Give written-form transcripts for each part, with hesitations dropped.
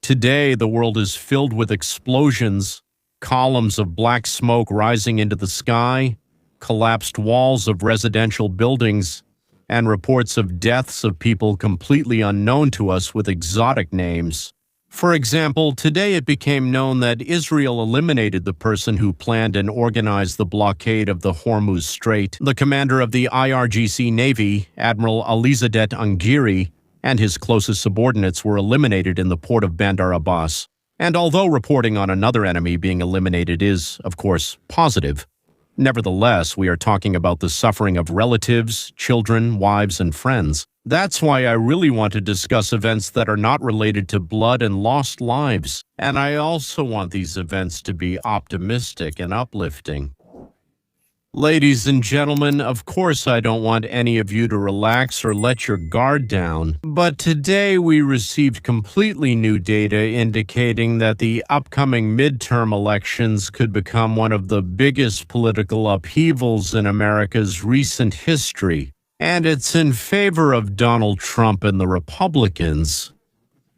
Today, the world is filled with explosions, columns of black smoke rising into the sky, collapsed walls of residential buildings, and reports of deaths of people completely unknown to us with exotic names. For example, today it became known that Israel eliminated the person who planned and organized the blockade of the Hormuz Strait. The commander of the IRGC Navy, Admiral Alizadet Angiri, and his closest subordinates were eliminated in the port of Bandar Abbas. And although reporting on another enemy being eliminated is, of course, positive, nevertheless, we are talking about the suffering of relatives, children, wives, and friends. That's why I really want to discuss events that are not related to blood and lost lives. And I also want these events to be optimistic and uplifting. Ladies and gentlemen, of course I don't want any of you to relax or let your guard down, but today we received completely new data indicating that the upcoming midterm elections could become one of the biggest political upheavals in America's recent history, and it's in favor of Donald Trump and the Republicans.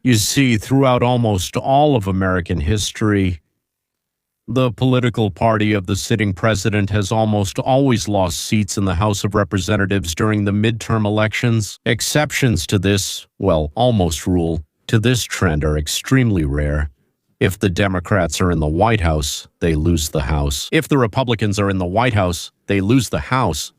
You see, throughout almost all of American history, the political party of the sitting president has almost always lost seats in the House of Representatives during the midterm elections. Exceptions to this, well, almost rule, to this trend are extremely rare. If the Democrats are in the White House, they lose the House. If the Republicans are in the White House, they lose the House.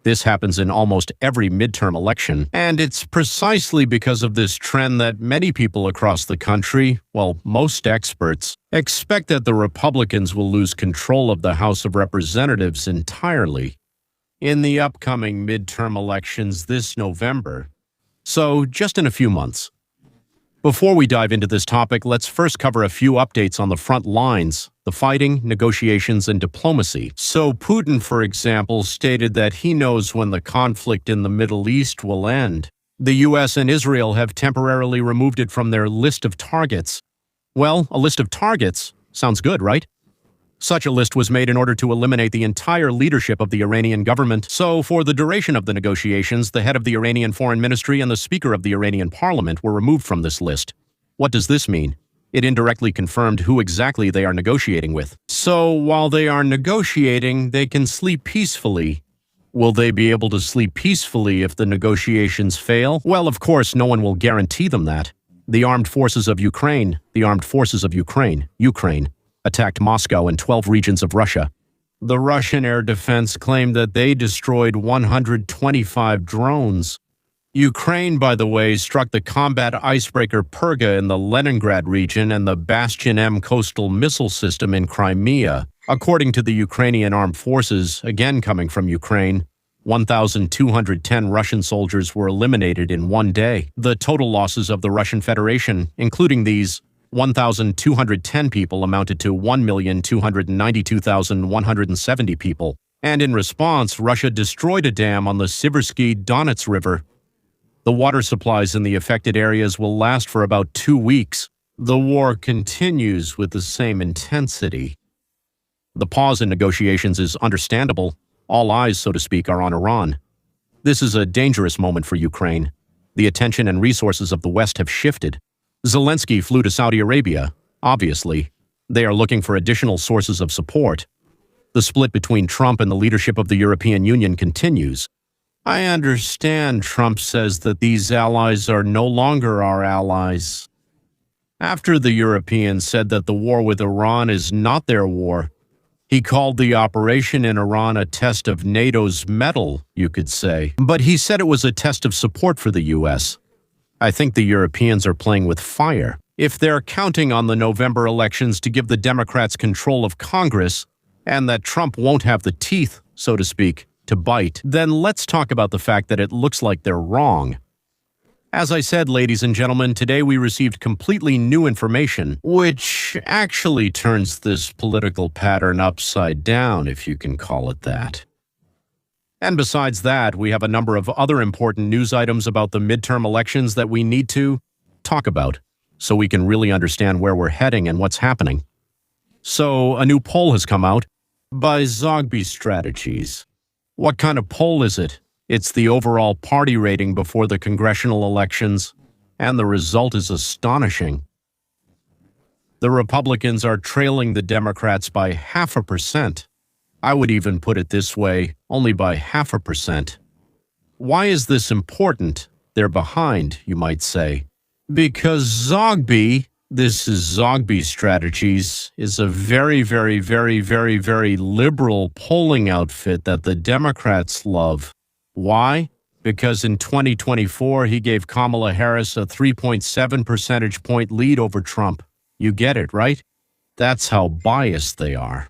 This happens in almost every midterm election, and it's precisely because of this trend that many people across the country, well, most experts, expect that the Republicans will lose control of the House of Representatives entirely in the upcoming midterm elections this November. So, just in a few months. Before we dive into this topic, let's first cover a few updates on the front lines, the fighting, negotiations, and diplomacy. So Putin, for example, stated that he knows when the conflict in the Middle East will end. The US and Israel have temporarily removed it from their list of targets. Well, a list of targets sounds good, right? Such a list was made in order to eliminate the entire leadership of the Iranian government. So, for the duration of the negotiations, the head of the Iranian Foreign Ministry and the Speaker of the Iranian Parliament were removed from this list. What does this mean? It indirectly confirmed who exactly they are negotiating with. So, while they are negotiating, they can sleep peacefully. Will they be able to sleep peacefully if the negotiations fail? Well, of course, no one will guarantee them that. The armed forces of Ukraine, attacked Moscow and 12 regions of Russia. The Russian air defense claimed that they destroyed 125 drones. Ukraine, by the way, struck the combat icebreaker Perga in the Leningrad region and the Bastion M coastal missile system in Crimea. According to the Ukrainian armed forces, again coming from Ukraine, 1,210 Russian soldiers were eliminated in one day. The total losses of the Russian Federation, including these 1,210 people, amounted to 1,292,170 people. And in response, Russia destroyed a dam on the Siversky Donets River. The water supplies in the affected areas will last for about 2 weeks. The war continues with the same intensity. The pause in negotiations is understandable. All eyes, so to speak, are on Iran. This is a dangerous moment for Ukraine. The attention and resources of the West have shifted. Zelensky flew to Saudi Arabia. Obviously, they are looking for additional sources of support. The split between Trump and the leadership of the European Union continues. I understand Trump says that these allies are no longer our allies. After the Europeans said that the war with Iran is not their war, he called the operation in Iran a test of NATO's mettle, you could say. But he said it was a test of support for the U.S. I think the Europeans are playing with fire. If they're counting on the November elections to give the Democrats control of Congress, and that Trump won't have the teeth, so to speak, to bite, then let's talk about the fact that it looks like they're wrong. As I said, ladies and gentlemen, today we received completely new information, which actually turns this political pattern upside down, if you can call it that. And besides that, we have a number of other important news items about the midterm elections that we need to talk about, so we can really understand where we're heading and what's happening. So, a new poll has come out by Zogby Strategies. What kind of poll is it? It's the overall party rating before the congressional elections, and the result is astonishing. The Republicans are trailing the Democrats by 0.5%. I would even put it this way, only by 0.5%. Why is this important? They're behind, you might say. Because Zogby, this is Zogby Strategies, is a very, very, very, very, very liberal polling outfit that the Democrats love. Why? Because in 2024, he gave Kamala Harris a 3.7 percentage point lead over Trump. You get it, right? That's how biased they are.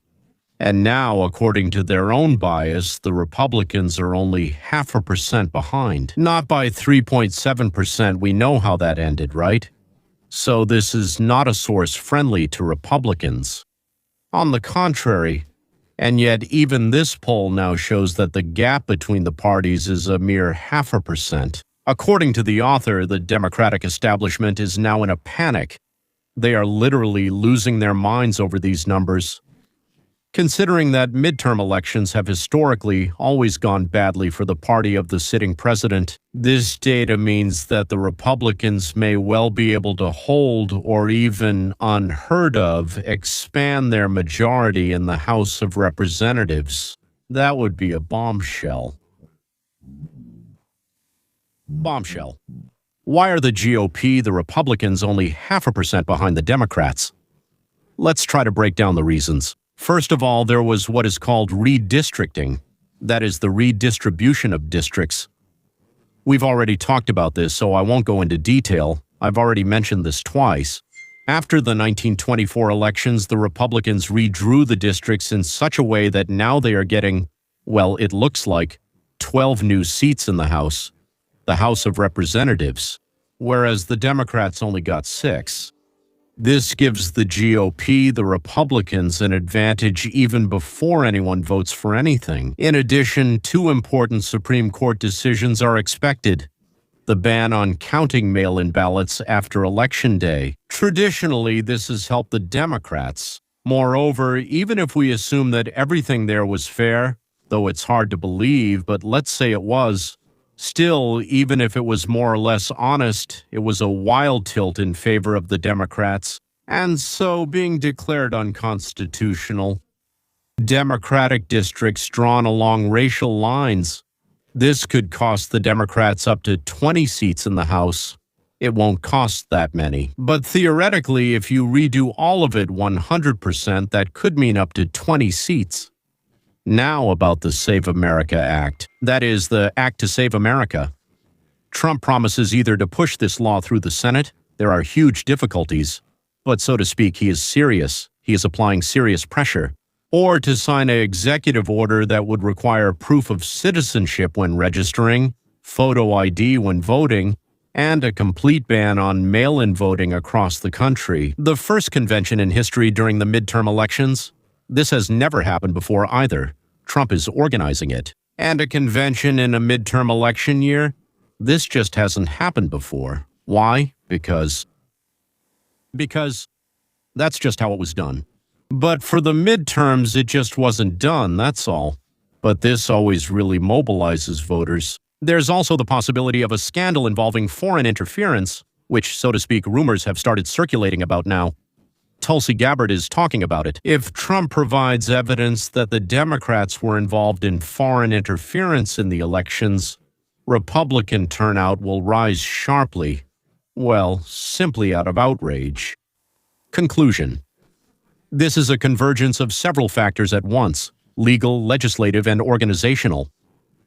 And now, according to their own bias, the Republicans are only 0.5% behind. Not by 3.7%. We know how that ended, right? So this is not a source friendly to Republicans. On the contrary, and yet even this poll now shows that the gap between the parties is a mere 0.5%. According to the author, the Democratic establishment is now in a panic. They are literally losing their minds over these numbers. Considering that midterm elections have historically always gone badly for the party of the sitting president, this data means that the Republicans may well be able to hold or even, unheard of, expand their majority in the House of Representatives. That would be a bombshell. Bombshell. Why are the GOP, the Republicans, only 0.5% behind the Democrats? Let's try to break down the reasons. First of all, there was what is called redistricting. That is the redistribution of districts. We've already talked about this, so I won't go into detail. I've already mentioned this twice. After the 1924 elections, the Republicans redrew the districts in such a way that now they are getting, well, it looks like, 12 new seats in the House of Representatives, whereas the Democrats only got 6. This gives the GOP, the Republicans, an advantage even before anyone votes for anything. In addition, 2 important Supreme Court decisions are expected. The ban on counting mail-in ballots after Election Day. Traditionally, this has helped the Democrats. Moreover, even if we assume that everything there was fair, though it's hard to believe, but let's say it was, still, even if it was more or less honest, it was a wild tilt in favor of the Democrats, and so being declared unconstitutional. Democratic districts drawn along racial lines. This could cost the Democrats up to 20 seats in the House. It won't cost that many. But theoretically, if you redo all of it 100%, that could mean up to 20 seats. Now about the Save America Act. That is, the Act to Save America. Trump promises either to push this law through the Senate, there are huge difficulties, but so to speak, he is serious, he is applying serious pressure, or to sign an executive order that would require proof of citizenship when registering, photo ID when voting, and a complete ban on mail-in voting across the country. The first convention in history during the midterm elections. This has never happened before either. Trump is organizing it. And a convention in a midterm election year? This just hasn't happened before. Why? Because that's just how it was done. But for the midterms, it just wasn't done, that's all. But this always really mobilizes voters. There's also the possibility of a scandal involving foreign interference, which, so to speak, rumors have started circulating about now. Tulsi Gabbard is talking about it. If Trump provides evidence that the Democrats were involved in foreign interference in the elections, Republican turnout will rise sharply. Well, simply out of outrage. Conclusion. This is a convergence of several factors at once, legal, legislative, and organizational.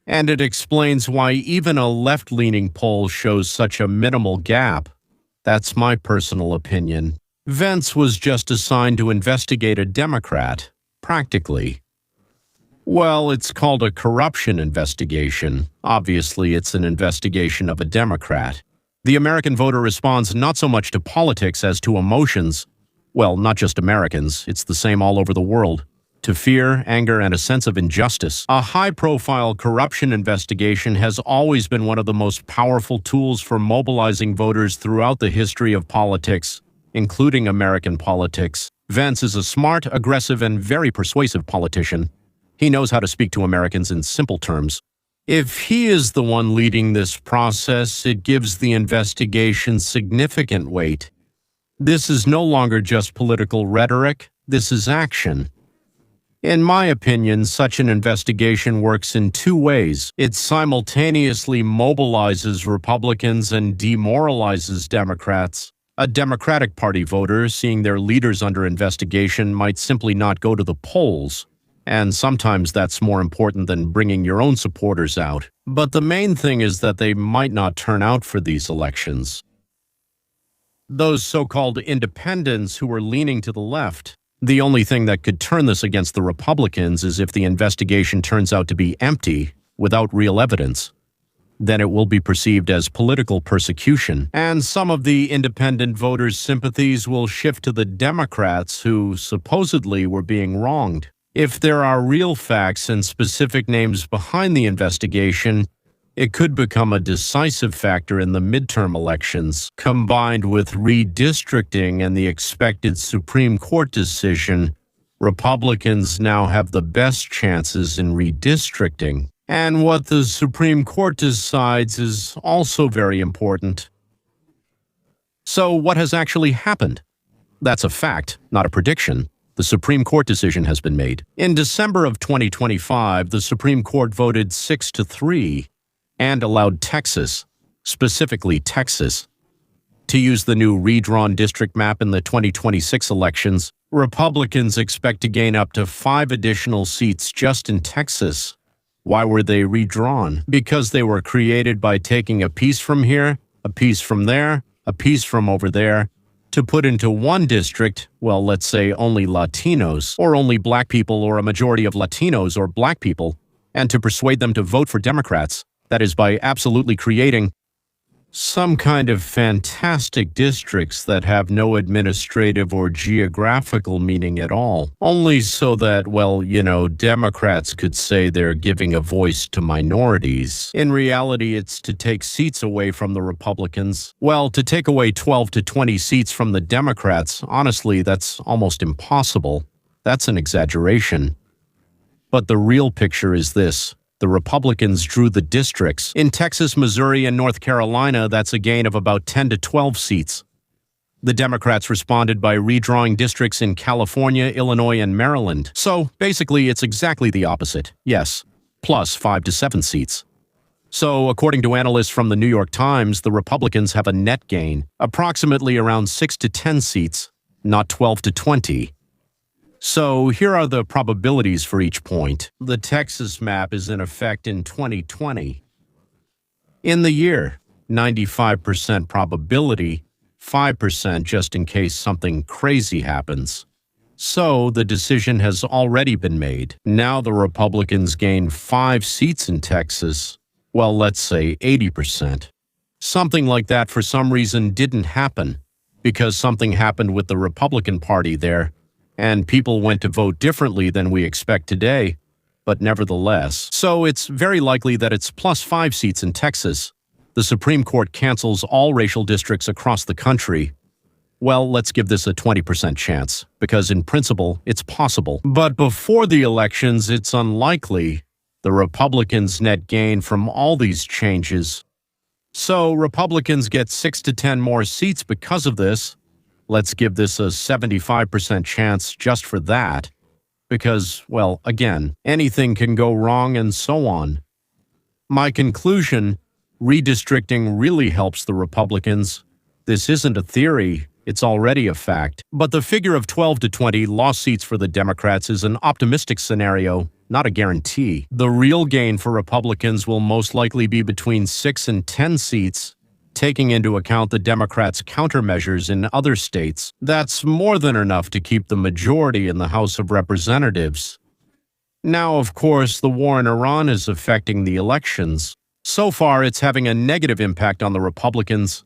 And it explains why even a left-leaning poll shows such a minimal gap. That's my personal opinion. Vance was just assigned to investigate a Democrat, practically. Well, it's called a corruption investigation. Obviously, it's an investigation of a Democrat. The American voter responds not so much to politics as to emotions. Well, not just Americans, it's the same all over the world. To fear, anger, and a sense of injustice. A high-profile corruption investigation has always been one of the most powerful tools for mobilizing voters throughout the history of politics, including American politics. Vance is a smart, aggressive, and very persuasive politician. He knows how to speak to Americans in simple terms. If he is the one leading this process, it gives the investigation significant weight. This is no longer just political rhetoric, this is action. In my opinion, such an investigation works in two ways. It simultaneously mobilizes Republicans and demoralizes Democrats. A Democratic Party voter seeing their leaders under investigation might simply not go to the polls, and sometimes that's more important than bringing your own supporters out. But the main thing is that they might not turn out for these elections. Those so-called independents who are leaning to the left. The only thing that could turn this against the Republicans is if the investigation turns out to be empty, without real evidence. Then it will be perceived as political persecution, and some of the independent voters' sympathies will shift to the Democrats who supposedly were being wronged. If there are real facts and specific names behind the investigation, it could become a decisive factor in the midterm elections. Combined with redistricting and the expected Supreme Court decision, Republicans now have the best chances in redistricting. And what the Supreme Court decides is also very important. So what has actually happened? That's a fact, not a prediction. The Supreme Court decision has been made. In December of 2025, the Supreme Court voted 6-3 and allowed Texas, specifically Texas, to use the new redrawn district map in the 2026 elections. Republicans expect to gain up to 5 additional seats just in Texas. Why were they redrawn? Because they were created by taking a piece from here, a piece from there, a piece from over there, to put into one district, well, let's say only Latinos, or only black people, or a majority of Latinos or black people, and to persuade them to vote for Democrats. That is by absolutely creating some kind of fantastic districts that have no administrative or geographical meaning at all. Only so that, well, Democrats could say they're giving a voice to minorities. In reality, it's to take seats away from the Republicans. Well, to take away 12 to 20 seats from the Democrats, honestly, that's almost impossible. That's an exaggeration. But the real picture is this. The Republicans drew the districts. In Texas, Missouri, and North Carolina, that's a gain of about 10 to 12 seats. The Democrats responded by redrawing districts in California, Illinois, and Maryland. So, basically, it's exactly the opposite. Yes, plus 5 to 7 seats. So, according to analysts from the New York Times, the Republicans have a net gain, approximately around 6 to 10 seats, not 12 to 20. So here are the probabilities for each point. The Texas map is in effect in 2020. In the year, 95% probability, 5% just in case something crazy happens. So the decision has already been made. Now the Republicans gain 5 seats in Texas. Well, let's say 80%. Something like that for some reason didn't happen because something happened with the Republican Party there. And people went to vote differently than we expect today, but nevertheless. So it's very likely that it's plus 5 seats in Texas. The Supreme Court cancels all racial districts across the country. Well, let's give this a 20% chance, because in principle, it's possible. But before the elections, it's unlikely. The Republicans net gain from all these changes. So Republicans get 6 to 10 more seats because of this. Let's give this a 75% chance just for that, because, well, again, anything can go wrong and so on. My conclusion, redistricting really helps the Republicans. This isn't a theory, it's already a fact. But the figure of 12 to 20 lost seats for the Democrats is an optimistic scenario, not a guarantee. The real gain for Republicans will most likely be between 6 and 10 seats, taking into account the Democrats' countermeasures in other states. That's more than enough to keep the majority in the House of Representatives. Now, of course, the war in Iran is affecting the elections. So far, it's having a negative impact on the Republicans.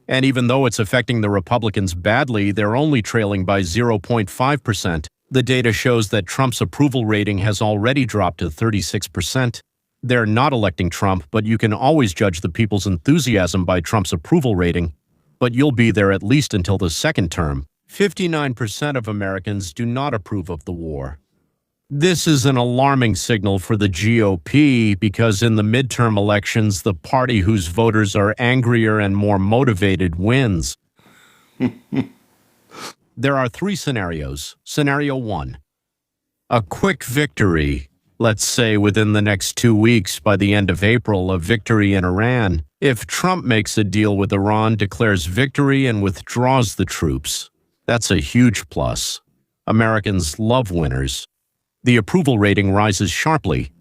And even though it's affecting the Republicans badly, they're only trailing by 0.5%. The data shows that Trump's approval rating has already dropped to 36%. They're not electing Trump, but you can always judge the people's enthusiasm by Trump's approval rating. But you'll be there at least until the second term. 59% of Americans do not approve of the war. This is an alarming signal for the GOP because in the midterm elections, the party whose voters are angrier and more motivated wins. There are three scenarios. Scenario 1. A quick victory. Let's say within the next 2 weeks, by the end of April, a victory in Iran. If Trump makes a deal with Iran, declares victory, and withdraws the troops, that's a huge plus. Americans love winners. The approval rating rises sharply.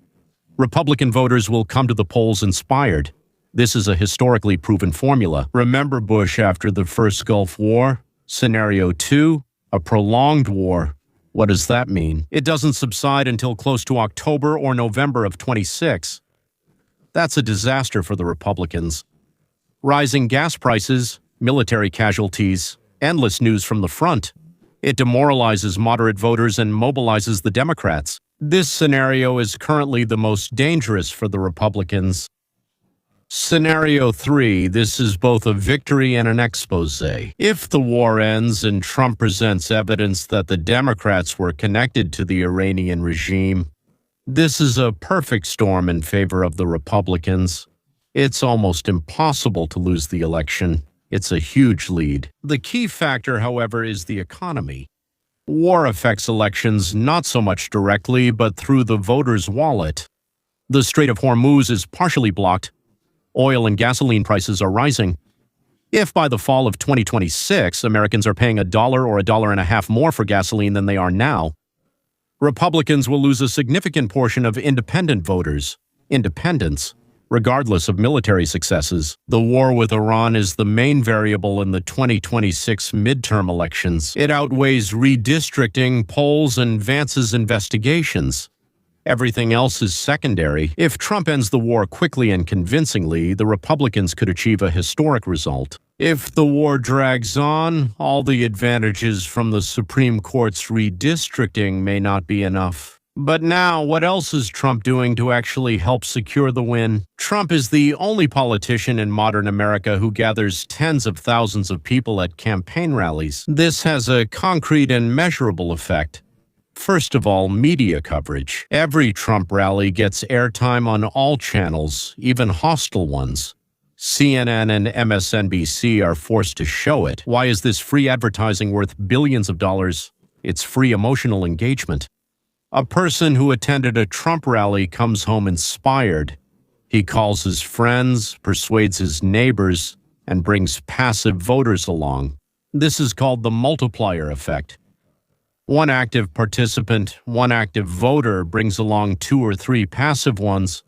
Republican voters will come to the polls inspired. This is a historically proven formula. Remember Bush after the first Gulf War? Scenario 2, a prolonged war. What does that mean? It doesn't subside until close to October or November of 26. That's a disaster for the Republicans. Rising gas prices, military casualties, endless news from the front. It demoralizes moderate voters and mobilizes the Democrats. This scenario is currently the most dangerous for the Republicans. Scenario 3, this is both a victory and an expose. If the war ends and Trump presents evidence that the Democrats were connected to the Iranian regime, this is a perfect storm in favor of the Republicans. It's almost impossible to lose the election. It's a huge lead. The key factor, however, is the economy. War affects elections not so much directly, but through the voter's wallet. The Strait of Hormuz is partially blocked. Oil and gasoline prices are rising. If by the fall of 2026, Americans are paying $1 or $1.50 more for gasoline than they are now, Republicans will lose a significant portion of independent voters, independents, regardless of military successes. The war with Iran is the main variable in the 2026 midterm elections. It outweighs redistricting, polls, and Vance's investigations. Everything else is secondary. If Trump ends the war quickly and convincingly, the Republicans could achieve a historic result. If the war drags on, all the advantages from the Supreme Court's redistricting may not be enough. But now, what else is Trump doing to actually help secure the win? Trump is the only politician in modern America who gathers tens of thousands of people at campaign rallies. This has a concrete and measurable effect. First of all, media coverage. Every Trump rally gets airtime on all channels, even hostile ones. CNN and MSNBC are forced to show it. Why is this free advertising worth billions of dollars? It's free emotional engagement. A person who attended a Trump rally comes home inspired. He calls his friends, persuades his neighbors, and brings passive voters along. This is called the multiplier effect. One active participant, one active voter brings along 2 or 3 passive ones.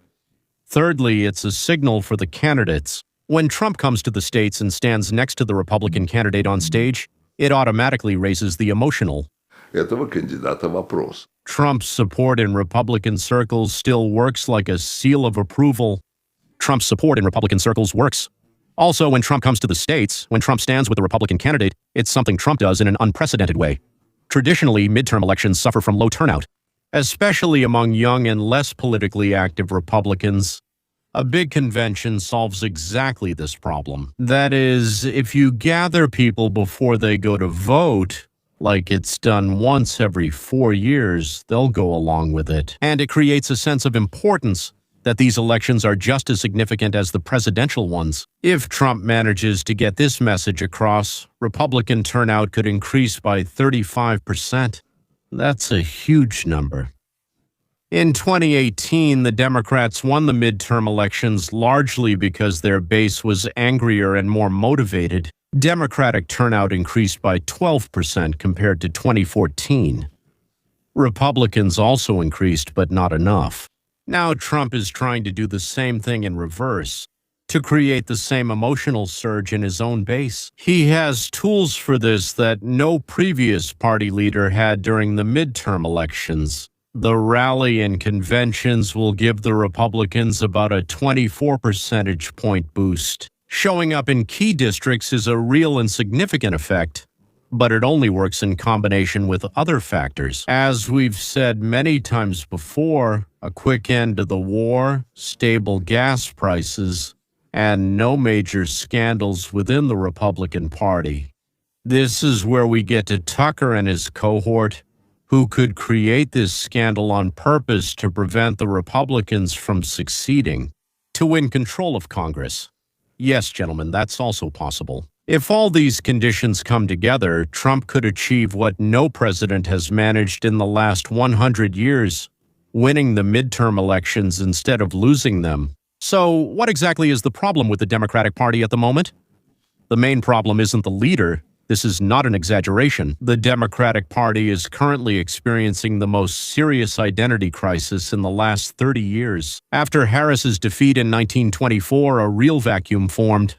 Thirdly, it's a signal for the candidates. When Trump comes to the states and stands next to the Republican candidate on stage, it automatically raises the emotional. Этого кандидата вопрос. Trump's support in Republican circles still works like a seal of approval. Trump's support in Republican circles works. Also, when Trump comes to the states, when Trump stands with the Republican candidate, it's something Trump does in an unprecedented way. Traditionally, midterm elections suffer from low turnout, especially among young and less politically active Republicans. A big convention solves exactly this problem. That is, if you gather people before they go to vote, like it's done once every 4 years, they'll go along with it. And it creates a sense of importance that these elections are just as significant as the presidential ones. If Trump manages to get this message across, Republican turnout could increase by 35%. That's a huge number. In 2018, the Democrats won the midterm elections largely because their base was angrier and more motivated. Democratic turnout increased by 12% compared to 2014. Republicans also increased, but not enough. Now Trump is trying to do the same thing in reverse, to create the same emotional surge in his own base. He has tools for this that no previous party leader had during the midterm elections. The rally and conventions will give the Republicans about a 24 percentage point boost. Showing up in key districts is a real and significant effect, but it only works in combination with other factors. As we've said many times before, a quick end to the war, stable gas prices, and no major scandals within the Republican Party. This is where we get to Tucker and his cohort, who could create this scandal on purpose to prevent the Republicans from succeeding, to win control of Congress. Yes, gentlemen, that's also possible. If all these conditions come together, Trump could achieve what no president has managed in the last 100 years, winning the midterm elections instead of losing them. So, what exactly is the problem with the Democratic Party at the moment? The main problem isn't the leader. This is not an exaggeration. The Democratic Party is currently experiencing the most serious identity crisis in the last 30 years. After Harris's defeat in 1924, a real vacuum formed.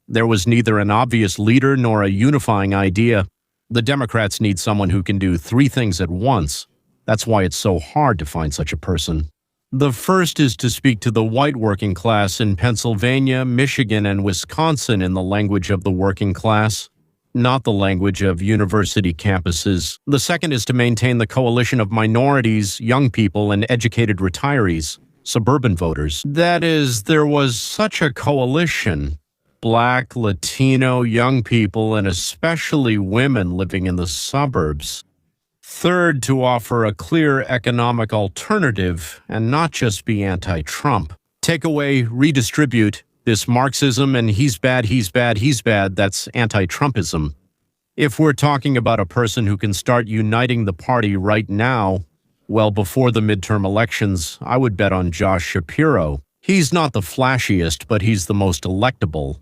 There was neither an obvious leader nor a unifying idea. The Democrats need someone who can do three things at once. That's why it's so hard to find such a person. The first is to speak to the white working class in Pennsylvania, Michigan, and Wisconsin in the language of the working class, not the language of university campuses. The second is to maintain the coalition of minorities, young people, and educated retirees, suburban voters. That is, there was such a coalition. Black, Latino, young people, and especially women living in the suburbs. Third, to offer a clear economic alternative and not just be anti-Trump. Take away, redistribute this Marxism and he's bad, that's anti-Trumpism. If we're talking about a person who can start uniting the party right now, well, before the midterm elections, I would bet on Josh Shapiro. He's not the flashiest, but he's the most electable.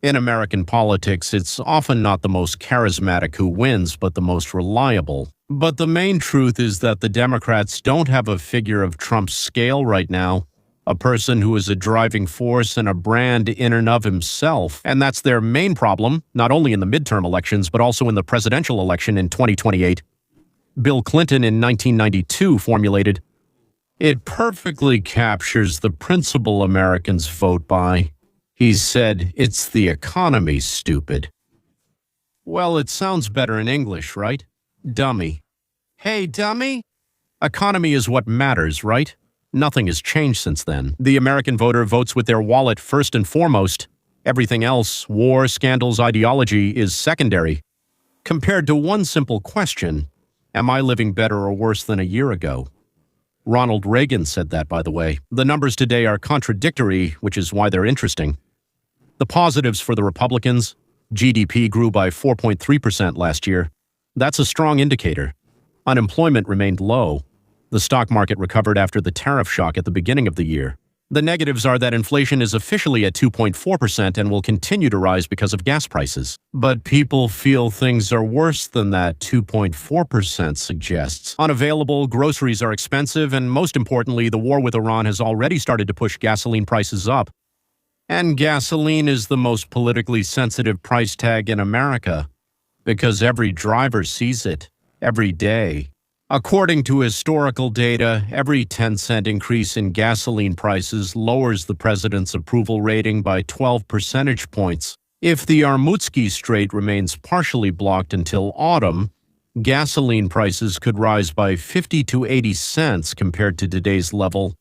In American politics, it's often not the most charismatic who wins, but the most reliable. But the main truth is that the Democrats don't have a figure of Trump's scale right now, a person who is a driving force and a brand in and of himself. And that's their main problem, not only in the midterm elections, but also in the presidential election in 2028. Bill Clinton in 1992 formulated, "It perfectly captures the principle Americans vote by." He said, "It's the economy, stupid." Well, it sounds better in English, right? Dummy. Hey, dummy? Economy is what matters, right? Nothing has changed since then. The American voter votes with their wallet first and foremost. Everything else, war, scandals, ideology, is secondary. Compared to one simple question, am I living better or worse than a year ago? Ronald Reagan said that, by the way. The numbers today are contradictory, which is why they're interesting. The positives for the Republicans: GDP grew by 4.3% last year. That's a strong indicator. Unemployment remained low. The stock market recovered after the tariff shock at the beginning of the year. The negatives are that inflation is officially at 2.4% and will continue to rise because of gas prices. But people feel things are worse than that 2.4% suggests. Unavailable, groceries are expensive, and most importantly, the war with Iran has already started to push gasoline prices up. And gasoline is the most politically sensitive price tag in America, because every driver sees it every day. According to historical data, every 10-cent increase in gasoline prices lowers the president's approval rating by 12 percentage points. If the Armutsky Strait remains partially blocked until autumn, gasoline prices could rise by 50 to 80 cents compared to today's level.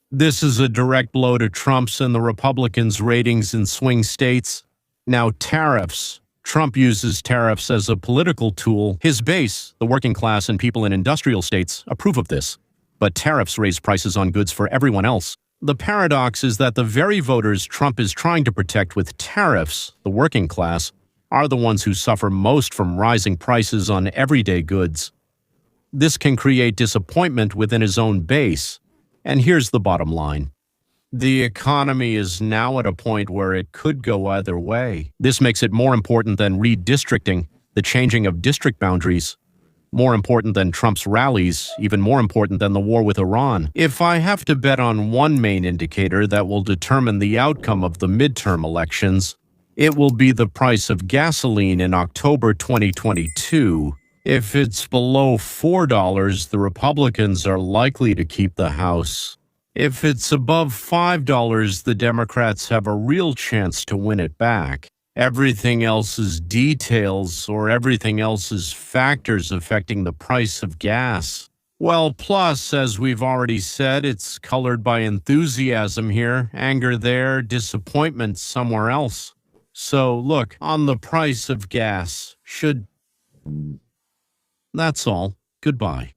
This is a direct blow to Trump's and the Republicans' ratings in swing states. Now, tariffs. Trump uses tariffs as a political tool. His base, the working class and people in industrial states, approve of this. But tariffs raise prices on goods for everyone else. The paradox is that the very voters Trump is trying to protect with tariffs, the working class, are the ones who suffer most from rising prices on everyday goods. This can create disappointment within his own base. And here's the bottom line. The economy is now at a point where it could go either way. This makes it more important than redistricting, the changing of district boundaries. More important than Trump's rallies, even more important than the war with Iran. If I have to bet on one main indicator that will determine the outcome of the midterm elections, it will be the price of gasoline in October 2022. If it's below $4, the Republicans are likely to keep the House. If it's above $5, the Democrats have a real chance to win it back. Everything else is details, or everything else is factors affecting the price of gas. Well, plus, as we've already said, it's colored by enthusiasm here, anger there, disappointment somewhere else. So, look, on the price of gas, that's all. Goodbye.